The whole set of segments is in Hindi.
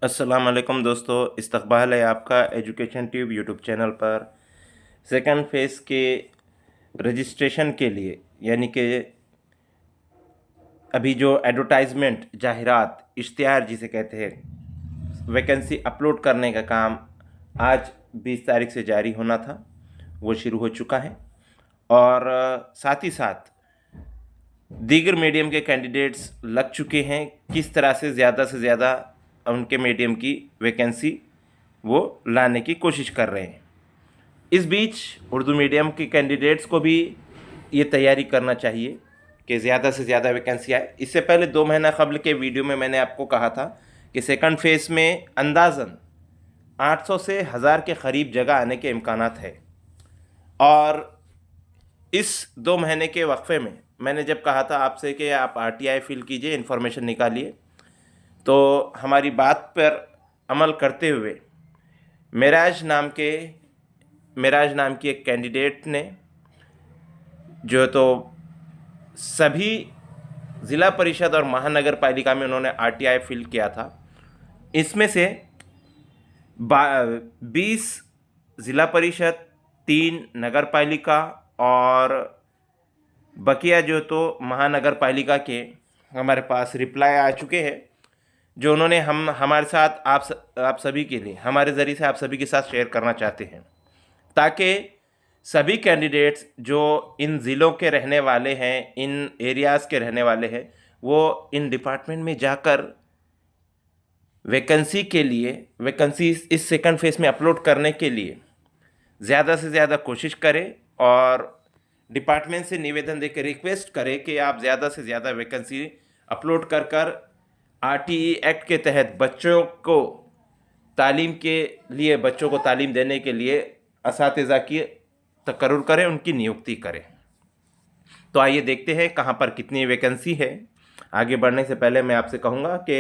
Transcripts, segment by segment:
अस्सलाम वालेकुम दोस्तों, इस्तकबाल है आपका एजुकेशन ट्यूब यूट्यूब चैनल पर। सेकंड फेज़ के रजिस्ट्रेशन के लिए यानी कि अभी जो एडवर्टाइजमेंट जाहिरात इश्तिहार जिसे कहते हैं, वैकेंसी अपलोड करने का काम आज 20 तारीख से जारी होना था, वो शुरू हो चुका है। और साथ ही साथ दीगर मीडियम के कैंडिडेट्स लग चुके हैं। किस तरह से ज़्यादा उनके मीडियम की वैकेंसी वो लाने की कोशिश कर रहे हैं। इस बीच उर्दू मीडियम के कैंडिडेट्स को भी ये तैयारी करना चाहिए कि ज़्यादा से ज़्यादा वैकेंसी आए। इससे पहले 2 महीना कबल के वीडियो में मैंने आपको कहा था कि सेकंड फेज़ में अंदाज़न 800 से 1000 के करीब जगह आने के इम्कानात है। और इस 2 महीने के वक्फे में मैंने जब कहा था आपसे कि आप आरटीआई फिल कीजिए, इन्फॉर्मेशन निकालिए, तो हमारी बात पर अमल करते हुए मेराज नाम की एक कैंडिडेट ने जो तो सभी ज़िला परिषद और महानगर पालिका में उन्होंने आरटीआई फिल किया था। इसमें से 20 ज़िला परिषद, 3 नगर पालिका और बकिया जो तो महानगर पालिका के हमारे पास रिप्लाई आ चुके हैं, जो उन्होंने हमारे साथ आप सभी के लिए हमारे ज़रिए से आप सभी के साथ शेयर करना चाहते हैं, ताकि सभी कैंडिडेट्स जो इन ज़िलों के रहने वाले हैं, इन एरियाज़ के रहने वाले हैं, वो इन डिपार्टमेंट में जाकर वैकेंसी इस सेकंड फेज़ में अपलोड करने के लिए ज़्यादा से ज़्यादा कोशिश करें और डिपार्टमेंट से निवेदन देकर रिक्वेस्ट करें कि आप ज़्यादा से ज़्यादा वैकेंसी अपलोड कर आरटीई एक्ट के तहत बच्चों को तालीम देने के लिए असातिज़ा की तकर्रुर करें, उनकी नियुक्ति करें। तो आइए देखते हैं कहाँ पर कितनी वैकेंसी है। आगे बढ़ने से पहले मैं आपसे कहूँगा कि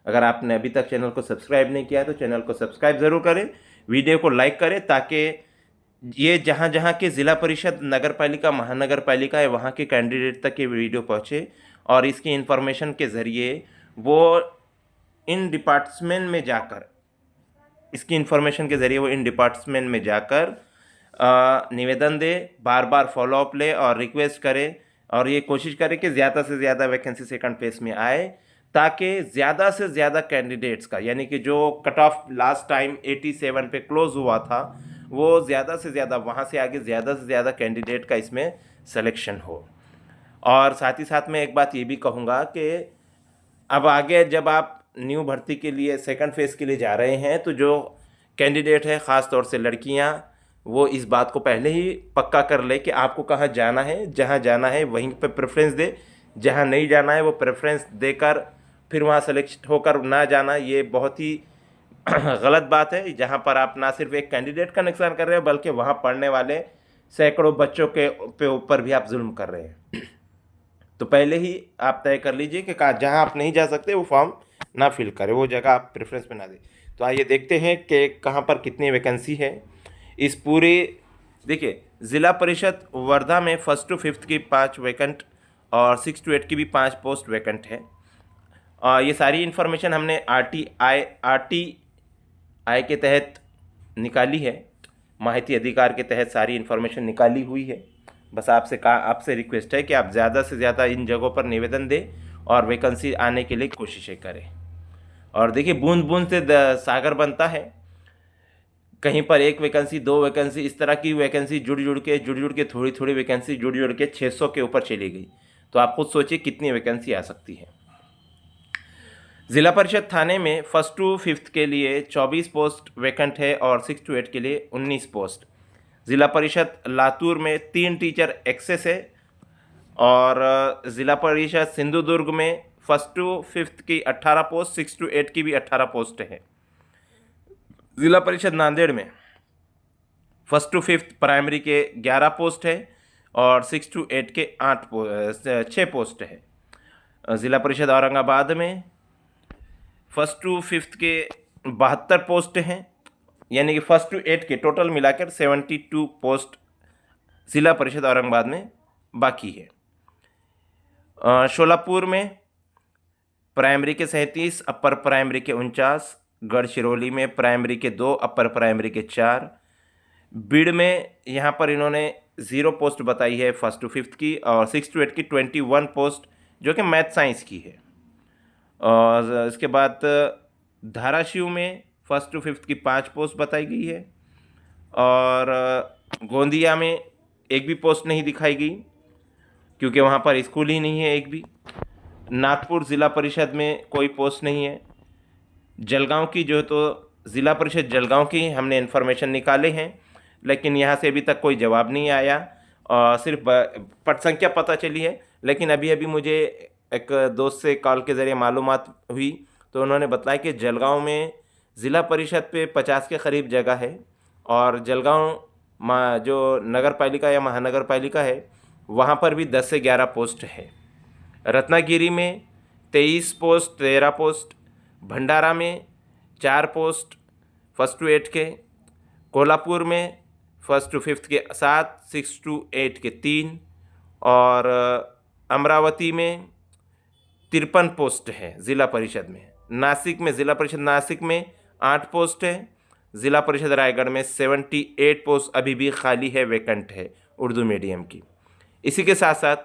अगर आपने अभी तक चैनल को सब्सक्राइब नहीं किया है तो चैनल को सब्सक्राइब ज़रूर करें, वीडियो को लाइक करें, ताकि ये जहाँ जहाँ के ज़िला परिषद, नगर पालिका, महानगर पालिका है वहाँ के कैंडिडेट तक ये वीडियो पहुँचे और इसकी इन्फॉर्मेशन के ज़रिए वो इन डिपार्टमेंट में जाकर निवेदन दे, बार बार फॉलोअप ले और रिक्वेस्ट करे और ये कोशिश करे कि ज़्यादा से ज़्यादा वैकेंसी सेकंड फेज़ में आए, ताकि ज़्यादा से ज़्यादा कैंडिडेट्स का, यानी कि जो कट ऑफ लास्ट टाइम 87 पे क्लोज़ हुआ था, वो ज़्यादा से ज़्यादा वहाँ से आगे ज़्यादा से ज़्यादा कैंडिडेट का इसमें सिलेक्शन हो। और साथ ही साथ मैं एक बात ये भी कहूँगा कि अब आगे जब आप न्यू भर्ती के लिए सेकंड फेज़ के लिए जा रहे हैं, तो जो कैंडिडेट है, ख़ास तौर से लड़कियां, वो इस बात को पहले ही पक्का कर ले कि आपको कहाँ जाना है। जहाँ जाना है वहीं पे प्रेफरेंस दे, जहाँ नहीं जाना है वो प्रेफरेंस देकर फिर वहाँ सेलेक्ट होकर ना जाना, ये बहुत ही गलत बात है। जहाँ पर आप ना सिर्फ एक कैंडिडेट का नुकसान कर रहे हो, बल्कि वहाँ पढ़ने वाले सैकड़ों बच्चों के ऊपर भी आप जुल्म कर रहे हैं। तो पहले ही आप तय कर लीजिए कि जहाँ आप नहीं जा सकते वो फॉर्म ना फिल करें, वो जगह आप प्रेफरेंस में ना दें। तो आइए देखते हैं कि कहाँ पर कितनी वैकेंसी है। इस पूरे देखिए, ज़िला परिषद वर्धा में 1st to 5th की 5 वैकेंट और 6 to 8 की भी 5 पोस्ट वैकेंट है। ये सारी इन्फॉर्मेशन हमने आरटीआई के तहत निकाली है, माहिती अधिकार के तहत सारी इन्फॉर्मेशन निकाली हुई है। बस आपसे रिक्वेस्ट है कि आप ज़्यादा से ज़्यादा इन जगहों पर निवेदन दें और वैकेंसी आने के लिए कोशिशें करें। और देखिए, बूंद बूंद से सागर बनता है। कहीं पर 1 वैकेंसी, 2 वैकेंसी, इस तरह की वैकेंसी जुड़ जुड़ के थोड़ी वैकेंसी जुड़ के 600 के ऊपर चली गई। तो आप खुद सोचिए कितनी वैकेंसी आ सकती है। ज़िला परिषद थाने में 1st to 5th के लिए 24 पोस्ट वैकेंट है और 6 to 8 के लिए 19 पोस्ट। ज़िला परिषद लातूर में 3 टीचर एक्सेस है और ज़िला परिषद सिंधुदुर्ग में 1st to 5th की 18 पोस्ट, 6 to 8 की भी 18 पोस्ट है। ज़िला परिषद नांदेड़ में 1st to 5th प्राइमरी के 11 पोस्ट है और 6 to 8 के 6 पोस्ट है। ज़िला परिषद औरंगाबाद में 1st to 5th के 72 पोस्ट हैं, यानी कि 1st to 8 के टोटल मिलाकर 72 पोस्ट ज़िला परिषद औरंगाबाद में बाकी है। शोलापुर में प्राइमरी के 37, अपर प्राइमरी के 49, गढ़चिरौली में प्राइमरी के 2, अपर प्राइमरी के 4। बीड़ में यहाँ पर इन्होंने 0 पोस्ट बताई है 1st to 5th की, और 6th to 8th की 21 पोस्ट जो कि मैथ साइंस की है। और इसके बाद धाराशिव में 1st to 5th की 5 पोस्ट बताई गई है, और गोंदिया में एक भी पोस्ट नहीं दिखाई गई क्योंकि वहाँ पर स्कूल ही नहीं है एक भी। नागपुर ज़िला परिषद में कोई पोस्ट नहीं है। जलगांव की जो है तो ज़िला परिषद जलगांव की हमने इन्फॉर्मेशन निकाले हैं, लेकिन यहाँ से अभी तक कोई जवाब नहीं आया, और सिर्फ पट संख्या पता चली है। लेकिन अभी अभी मुझे एक दोस्त से कॉल के ज़रिए मालूमात हुई, तो उन्होंने बताया कि जलगांव में ज़िला परिषद पे 50 के करीब जगह है, और जलगांव जो नगर पालिका या महानगर पालिका है वहाँ पर भी 10 से 11 पोस्ट है। रत्नागिरी में 23 पोस्ट 13 पोस्ट, भंडारा में 4 पोस्ट 1st to 8 के, कोल्हापुर में 1st to 5th के 7, 6 to 8 के 3, और अमरावती में 53 पोस्ट है ज़िला परिषद में। नासिक में ज़िला परिषद नासिक में 8 पोस्ट है। ज़िला परिषद रायगढ़ में 78 पोस्ट अभी भी खाली है, वैकेंट है उर्दू मीडियम की। इसी के साथ साथ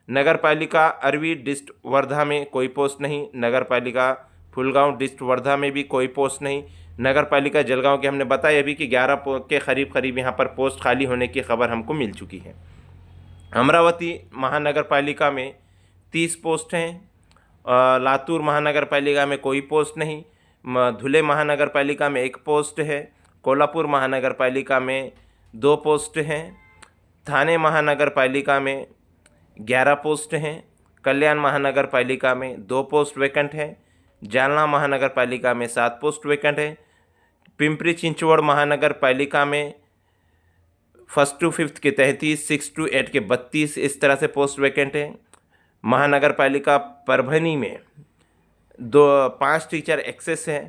नगर पालिका अरवी डिस्ट्रिक्ट वर्धा में कोई पोस्ट नहीं, नगर पालिका फुलगांव डिस्ट्रिक्ट वर्धा में भी कोई पोस्ट नहीं, नगर पालिका जलगांव के हमने बताया अभी कि 11 के करीब यहाँ पर पोस्ट खाली होने की खबर हमको मिल चुकी है। अमरावती महानगर पालिका में 30 पोस्ट हैं। लातूर महानगर पालिका में कोई पोस्ट नहीं। धुले महानगर पालिका में 1 पोस्ट है। कोल्हापुर महानगर पालिका में 2 पोस्ट हैं। थाने महानगर पालिका में 11 पोस्ट हैं। कल्याण महानगर पालिका में 2 पोस्ट वैकेंट हैं। जालना महानगर पालिका में 7 पोस्ट वैकेंट है। पिंपरी चिंचवड़ महानगर पालिका में 1st to 5th के 33, 6 to 8 के 32 इस तरह से पोस्ट वैकेंट है। महानगर पालिका परभनी में 5 टीचर एक्सेस है,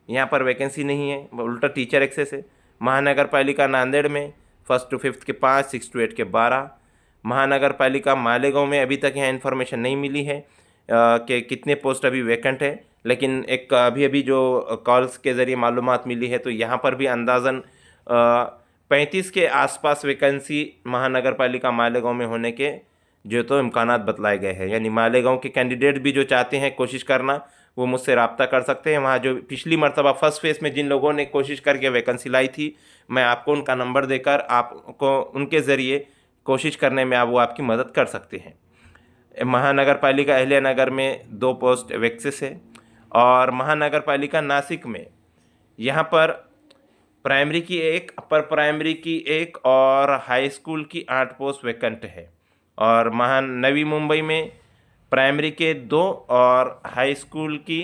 यहाँ पर वैकेंसी नहीं है, उल्टा टीचर एक्सेस है। महानगर पालिका नांदेड़ में 1st to 5th के 5, 6 to 8 के 12। महानगर पालिका मालेगांव में अभी तक यहाँ इन्फॉर्मेशन नहीं मिली है कि कितने पोस्ट अभी वैकेंट है, लेकिन एक अभी जो कॉल्स के ज़रिए मालूमात मिली है तो यहाँ पर भी अंदाज़न 35 के आसपास वैकेंसी महानगर पालिका मालेगांव में होने के जो तो इम्कानात बतलाए गए हैं। यानी मालेगांव के कैंडिडेट भी जो चाहते हैं कोशिश करना, वो मुझसे रब्ता कर सकते हैं। वहाँ जो पिछली मरतबा फर्स्ट फेज़ में जिन लोगों ने कोशिश करके वैकेंसी लाई थी, मैं आपको उनका नंबर देकर आपको उनके ज़रिए कोशिश करने में वो आपकी मदद कर सकते हैं। महानगर पालिका अहिल्यानगर में 2 पोस्ट वैकेंसी है, और महानगर पालिका नासिक में यहाँ पर प्राइमरी की 1, अपर प्राइमरी की 1 और हाई स्कूल की 8 पोस्ट वैकेंट है। और नवी मुंबई में प्राइमरी के 2 और हाई स्कूल की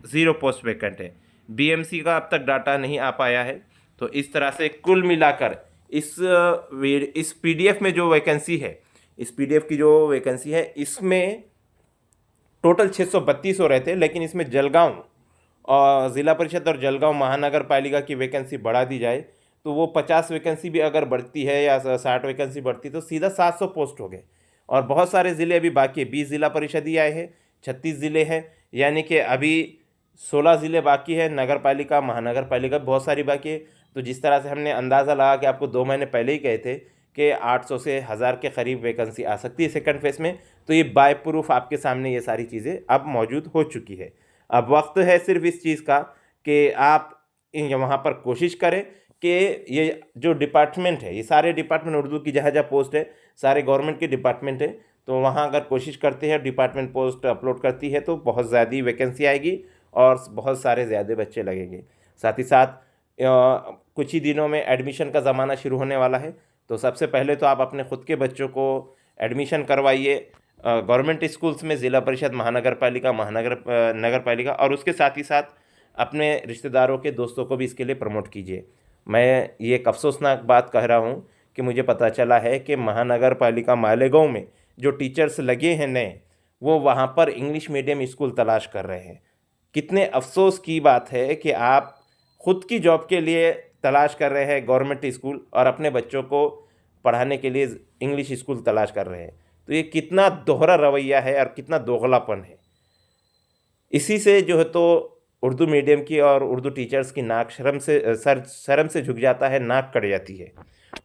0 पोस्ट वैकेंट है। बीएमसी का अब तक डाटा नहीं आ पाया है। तो इस तरह से कुल मिलाकर इस पीडीएफ में जो वैकेंसी है, इस पीडीएफ की जो वैकेंसी है, इसमें टोटल 632 हो रहे थे, लेकिन इसमें जलगांव और ज़िला परिषद और जलगांव महानगर पालिका की वैकेंसी बढ़ा दी जाए तो वो 50 वैकेंसी भी अगर बढ़ती है या 60 वैकेंसी बढ़ती तो सीधा 700 पोस्ट हो गए। और बहुत सारे ज़िले अभी बाकी है, 20 ज़िला परिषद ही आए हैं, 36 ज़िले हैं, यानी कि अभी 16 ज़िले बाकी है। नगर पालिका महानगर पालिका बहुत सारी बाकी है। तो जिस तरह से हमने अंदाज़ा लगा कि आपको 2 महीने पहले ही कहे थे कि 800 से 1000 के करीब वैकेंसी आ सकती है सेकंड फेज़ में, तो ये बाय प्रूफ आपके सामने ये सारी चीज़ें अब मौजूद हो चुकी है। अब वक्त है सिर्फ इस चीज़ का कि आप वहाँ पर कोशिश करें कि ये जो डिपार्टमेंट है, ये सारे डिपार्टमेंट उर्दू की जहाँ जहाँ पोस्ट है सारे गवर्नमेंट के डिपार्टमेंट है, तो वहाँ अगर कोशिश करते हैं डिपार्टमेंट पोस्ट अपलोड करती है तो बहुत ज़्यादा वैकेंसी आएगी और बहुत सारे ज़्यादा बच्चे लगेंगे। साथ ही साथ कुछ ही दिनों में एडमिशन का ज़माना शुरू होने वाला है, तो सबसे पहले तो आप अपने ख़ुद के बच्चों को एडमिशन करवाइए गवर्नमेंट स्कूल्स में, ज़िला परिषद महानगर पालिका नगर पालिका, और उसके साथ ही साथ अपने रिश्तेदारों के दोस्तों को भी इसके लिए प्रमोट कीजिए। मैं ये एक अफसोसनाक बात कह रहा हूँ कि मुझे पता चला है कि महानगर पालिका मालेगांव में जो टीचर्स लगे हैं नए, वो वहाँ पर इंग्लिश मीडियम स्कूल तलाश कर रहे हैं। कितने अफसोस की बात है कि आप ख़ुद की जॉब के लिए तलाश कर रहे हैं गवर्नमेंट स्कूल और अपने बच्चों को पढ़ाने के लिए इंग्लिश स्कूल तलाश कर रहे हैं। तो ये कितना दोहरा रवैया है और कितना दोगलापन है। इसी से जो है तो उर्दू मीडियम की और उर्दू टीचर्स की नाक शर्म से झुक जाता है, नाक कट जाती है।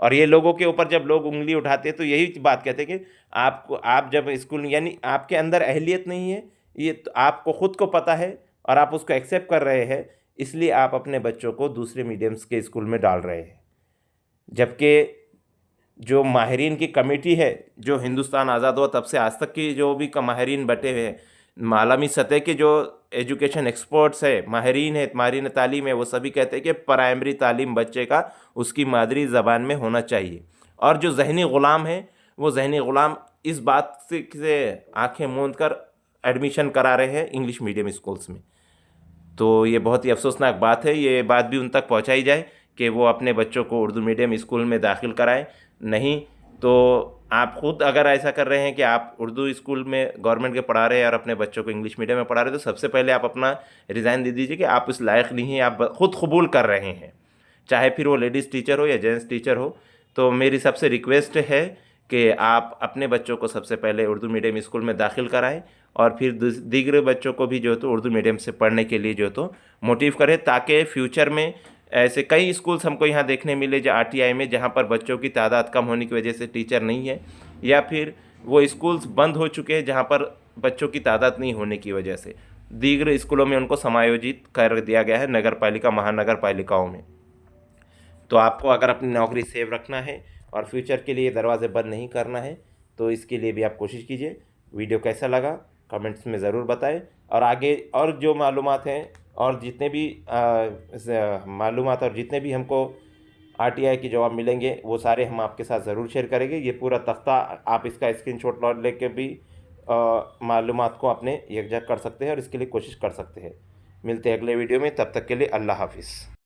और ये लोगों के ऊपर जब लोग उंगली उठाते हैं तो यही बात कहते हैं कि आप जब स्कूल, यानी आपके अंदर अहलियत नहीं है, ये तो आपको ख़ुद को पता है और आप उसको एक्सेप्ट कर रहे हैं, इसलिए आप अपने बच्चों को दूसरे मीडियम्स के स्कूल में डाल रहे हैं। जबकि जो माहिरीन की कमेटी है, जो हिंदुस्तान आज़ाद हुआ तब से आज तक की जो भी माहिरीन बटे हुए हैं, आलमी सतह के जो एजुकेशन एक्सपर्ट्स है, माहिरीन तालीम है, वो सभी कहते हैं कि प्राइमरी तालीम बच्चे का उसकी मादरी ज़बान में होना चाहिए। और जो ज़हनी ग़ुलाम है, वो ज़हनी ग़ुलाम इस बात से आँखें मूंद कर एडमिशन करा रहे हैं इंग्लिश मीडियम स्कूल्स में। तो ये बहुत ही अफसोसनाक बात है। ये बात भी उन तक पहुंचाई जाए कि वो अपने बच्चों को उर्दू मीडियम स्कूल में दाखिल कराएं। नहीं तो आप ख़ुद अगर ऐसा कर रहे हैं कि आप उर्दू स्कूल में गवर्नमेंट के पढ़ा रहे हैं और अपने बच्चों को इंग्लिश मीडियम में पढ़ा रहे हैं, तो सबसे पहले आप अपना रिज़ाइन दे दीजिए कि आप इस लायक नहीं हैं, आप ख़ुद कबूल कर रहे हैं, चाहे फिर वो लेडीज़ टीचर हो या जेंट्स टीचर हो। तो मेरी सबसे रिक्वेस्ट है कि आप अपने बच्चों को सबसे पहले उर्दू मीडियम स्कूल में दाखिल कराएं और फिर दीगर बच्चों को भी जो तो उर्दू मीडियम से पढ़ने के लिए जो तो मोटिव करें, ताकि फ्यूचर में ऐसे कई स्कूल्स हमको यहाँ देखने मिले जो आरटीआई में, जहाँ पर बच्चों की तादाद कम होने की वजह से टीचर नहीं है, या फिर वो स्कूल्स बंद हो चुके हैं जहाँ पर बच्चों की तादाद नहीं होने की वजह से दीगर स्कूलों में उनको समायोजित कर दिया गया है, नगर पालिका महानगर पालिकाओं में। तो आपको अगर अपनी नौकरी सेव रखना है और फ्यूचर के लिए दरवाज़े बंद नहीं करना है, तो इसके लिए भी आप कोशिश कीजिए। वीडियो कैसा लगा कमेंट्स में ज़रूर बताएं, और आगे और जो मालूमात हैं और जितने भी मालूमात और जितने भी हमको आरटीआई के जवाब मिलेंगे, वो सारे हम आपके साथ ज़रूर शेयर करेंगे। ये पूरा तख्ता आप इसका स्क्रीनशॉट लेके भी मालूमात को अपने यकजा कर सकते हैं और इसके लिए कोशिश कर सकते हैं। मिलते हैं अगले वीडियो में, तब तक के लिए अल्लाह हाफिज़।